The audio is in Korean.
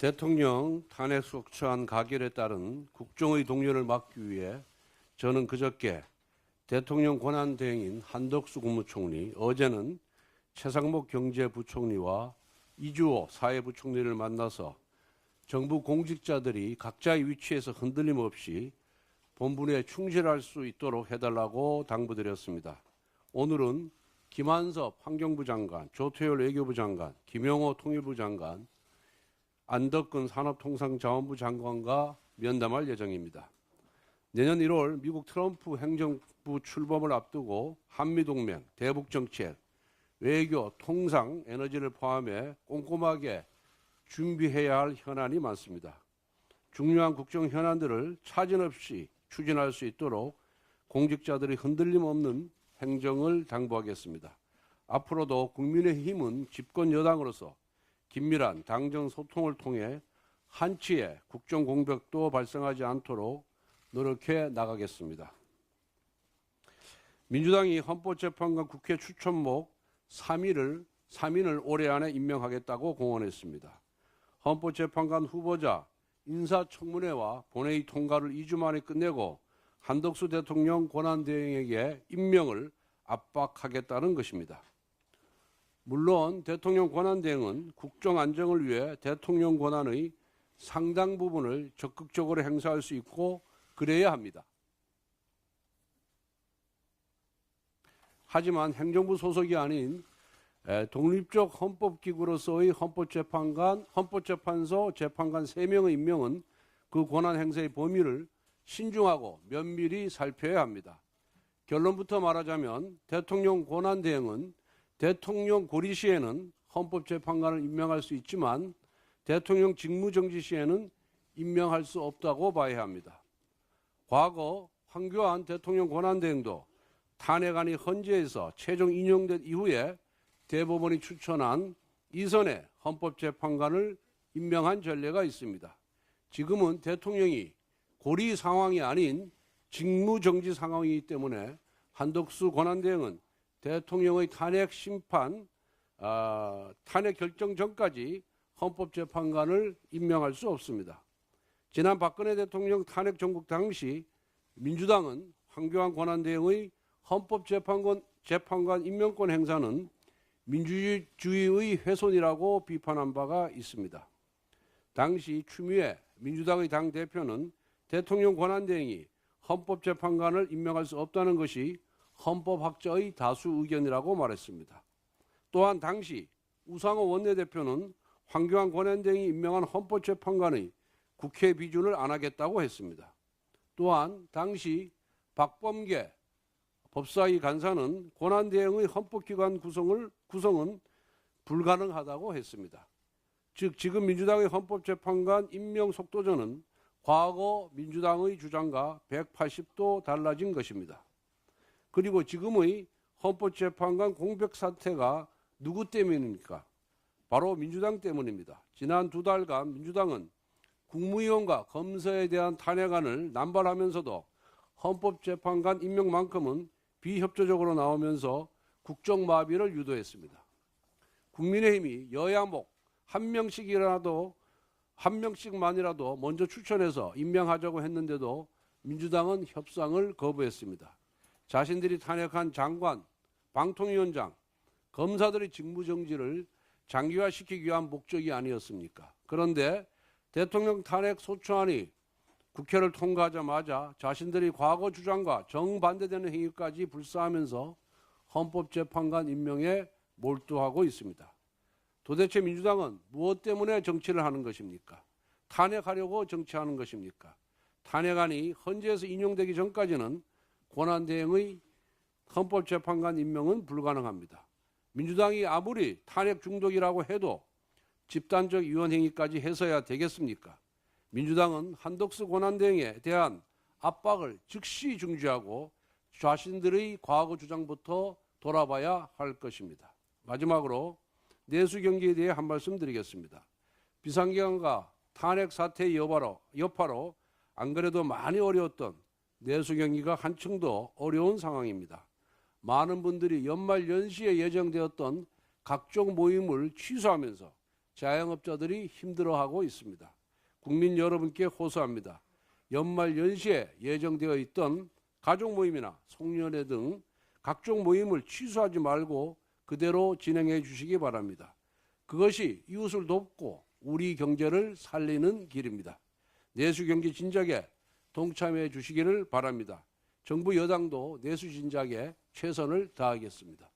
대통령 탄핵 소추안 가결에 따른 국정의 동렬을 막기 위해 저는 그저께 대통령 권한대행인 한덕수 국무총리, 어제는 최상목 경제부총리와 이주호 사회부총리를 만나서 정부 공직자들이 각자의 위치에서 흔들림 없이 본분에 충실할 수 있도록 해달라고 당부드렸습니다. 오늘은 김한섭 환경부 장관, 조태열 외교부 장관, 김용호 통일부 장관, 안덕근 산업통상자원부 장관과 면담할 예정입니다. 내년 1월 미국 트럼프 행정부 출범을 앞두고 한미동맹, 대북정책, 외교, 통상, 에너지를 포함해 꼼꼼하게 준비해야 할 현안이 많습니다. 중요한 국정 현안들을 차질 없이 추진할 수 있도록 공직자들이 흔들림 없는 행정을 당부하겠습니다. 앞으로도 국민의힘은 집권 여당으로서 긴밀한 당정 소통을 통해 한치의 국정 공백도 발생하지 않도록 노력해 나가겠습니다. 민주당이 헌법재판관 국회 추천목 3인을 올해 안에 임명하겠다고 공언했습니다. 헌법재판관 후보자 인사청문회와 본회의 통과를 2주 만에 끝내고 한덕수 대통령 권한대행에게 임명을 압박하겠다는 것입니다. 물론 대통령 권한대행은 국정 안정을 위해 대통령 권한의 상당 부분을 적극적으로 행사할 수 있고 그래야 합니다. 하지만 행정부 소속이 아닌 독립적 헌법기구로서의 헌법재판소 재판관 3명의 임명은 그 권한 행사의 범위를 신중하고 면밀히 살펴야 합니다. 결론부터 말하자면 대통령 권한대행은 대통령 고리 시에는 헌법재판관을 임명할 수 있지만 대통령 직무정지 시에는 임명할 수 없다고 봐야 합니다. 과거 황교안 대통령 권한대행도 탄핵안이 헌재에서 최종 인용된 이후에 대법원이 추천한 이선의 헌법재판관을 임명한 전례가 있습니다. 지금은 대통령이 고리 상황이 아닌 직무정지 상황이기 때문에 한덕수 권한대행은 대통령의 탄핵 심판, 탄핵 결정 전까지 헌법재판관을 임명할 수 없습니다. 지난 박근혜 대통령 탄핵 정국 당시 민주당은 황교안 권한대행의 헌법재판관 임명권 행사는 민주주의의 훼손이라고 비판한 바가 있습니다. 당시 추미애 민주당의 당대표는 대통령 권한대행이 헌법재판관을 임명할 수 없다는 것이 헌법학자의 다수 의견이라고 말했습니다. 또한 당시 우상호 원내대표는 황교안 권한대행이 임명한 헌법재판관의 국회 비준을 안 하겠다고 했습니다. 또한 당시 박범계 법사위 간사는 권한대행의 헌법기관 구성은 불가능하다고 했습니다. 즉 지금 민주당의 헌법재판관 임명 속도전은 과거 민주당의 주장과 180도 달라진 것입니다. 그리고 지금의 헌법재판관 공백 사태가 누구 때문입니까? 바로 민주당 때문입니다. 지난 2달간 민주당은 국무위원과 검사에 대한 탄핵안을 남발하면서도 헌법재판관 임명만큼은 비협조적으로 나오면서 국정마비를 유도했습니다. 국민의힘이 여야목 한 명씩만이라도 먼저 추천해서 임명하자고 했는데도 민주당은 협상을 거부했습니다. 자신들이 탄핵한 장관, 방통위원장, 검사들의 직무정지를 장기화시키기 위한 목적이 아니었습니까? 그런데 대통령 탄핵 소추안이 국회를 통과하자마자 자신들이 과거 주장과 정반대되는 행위까지 불사하면서 헌법재판관 임명에 몰두하고 있습니다. 도대체 민주당은 무엇 때문에 정치를 하는 것입니까? 탄핵하려고 정치하는 것입니까? 탄핵안이 헌재에서 인용되기 전까지는 권한대행의 헌법재판관 임명은 불가능합니다. 민주당이 아무리 탄핵 중독이라고 해도 집단적 위헌행위까지 해서야 되겠습니까? 민주당은 한덕수 권한대행에 대한 압박을 즉시 중지하고 자신들의 과거 주장부터 돌아봐야 할 것입니다. 마지막으로 내수경기에 대해 한 말씀 드리겠습니다. 비상경과 탄핵 사태의 여파로 안 그래도 많이 어려웠던 내수경기가 한층 더 어려운 상황입니다. 많은 분들이 연말 연시에 예정되었던 각종 모임을 취소하면서 자영업자들이 힘들어하고 있습니다. 국민 여러분께 호소합니다. 연말 연시에 예정되어 있던 가족 모임이나 송년회 등 각종 모임을 취소하지 말고 그대로 진행해 주시기 바랍니다. 그것이 이웃을 돕고 우리 경제를 살리는 길입니다. 내수 경기 진작에 동참해 주시기를 바랍니다. 정부 여당도 내수 진작에 최선을 다하겠습니다.